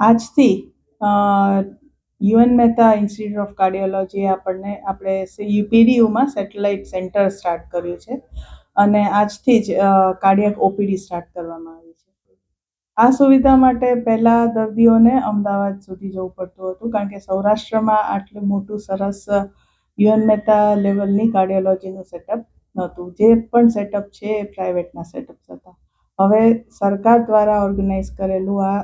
આજથી UN Mehta institute of કાર્ડિયોલોજીએ આપણે પીડીયુમાં satellite centre start કર્યું છે અને આજથી જ કાર્ડિયાક ઓપીડી સ્ટાર્ટ કરવામાં આવી છે. આ સુવિધા માટે પહેલાં દર્દીઓને અમદાવાદ સુધી જવું પડતું હતું, કારણ કે સૌરાષ્ટ્રમાં આટલું મોટું સરસ યુએન મહેતા લેવલની કાર્ડિયોલોજીનું સેટઅપ નહોતું. જે પણ સેટઅપ છે એ પ્રાઇવેટના સેટઅપ્સ હતા. હવે સરકાર દ્વારા ઓર્ગેનાઇઝ કરેલું આ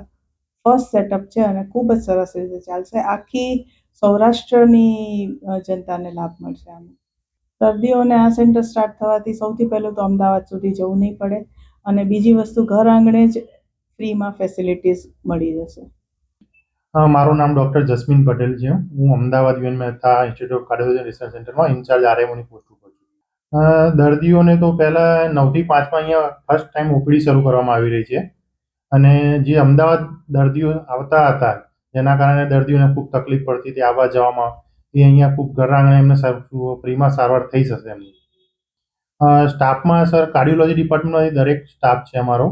ફર્સ્ટ સેટઅપ છે અને ખૂબ જ સરસ રીતે ચાલશે. આખી સૌરાષ્ટ્રની જનતાને લાભ મળશે આનો. દર્દીઓને આ સેન્ટર સ્ટાર્ટ થવાથી સૌથી પહેલું તો અમદાવાદ સુધી જવું નહીં પડે, અને બીજી વસ્તુ, ઘર આંગણે જ ફ્રીમાં ફેસિલિટીઝ મળી જશે. મારું નામ ડૉક્ટર જસ્મીન પટેલ છે. હું Ahmedabad UN Mehta institute of cardiology research સેન્ટરમાં ઇન્ચાર્જ આરએમઓની પોસ્ટ ઉપર છું. દર્દીઓને તો પહેલાં 9 થી 5માં અહીંયા ફર્સ્ટ ટાઈમ ઓપીડી શરૂ કરવામાં આવી રહી છે, અને જે અમદાવાદ દર્દીઓ આવતા હતા, જેના કારણે દર્દીઓને ખૂબ તકલીફ પડતી હતી આવવા જવામાં, એ અહીંયા ખૂબ ઘર આંગણે એમને ફ્રીમાં સારવાર થઈ જશે એમની. સ્ટાફમાં સર કાર્ડિયોલોજી ડિપાર્ટમેન્ટમાંથી દરેક સ્ટાફ છે અમારો.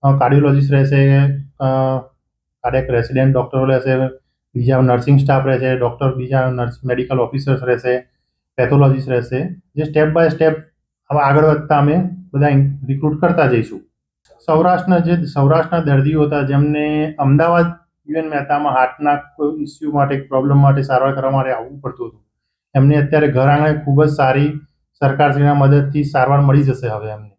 કાર્ડિયોલોજીસ્ટ રહેશે, કાર્ડિયાક રેસિડેન્ટ ડૉક્ટરો રહેશે, બીજા નર્સિંગ સ્ટાફ રહેશે, બીજા મેડિકલ ઓફિસર્સ રહેશે, પેથોલોજીસ્ટ રહેશે, જે સ્ટેપ બાય સ્ટેપ હવે આગળ વધતા અમે બધા રિક્રુટ કરતા જઈશું. સૌરાષ્ટ્રના દર્દીઓ હતા જેમને અમદાવાદ યુએન મહેતામાં હાર્ટના કોઈ ઇસ્યુ માટે, પ્રોબ્લેમ માટે સારવાર કરવા માટે આવવું પડતું હતું, એમને અત્યારે ઘર આંગણે ખૂબ જ સારી સરકારશ્રીના મદદથી સારવાર મળી જશે હવે એમને.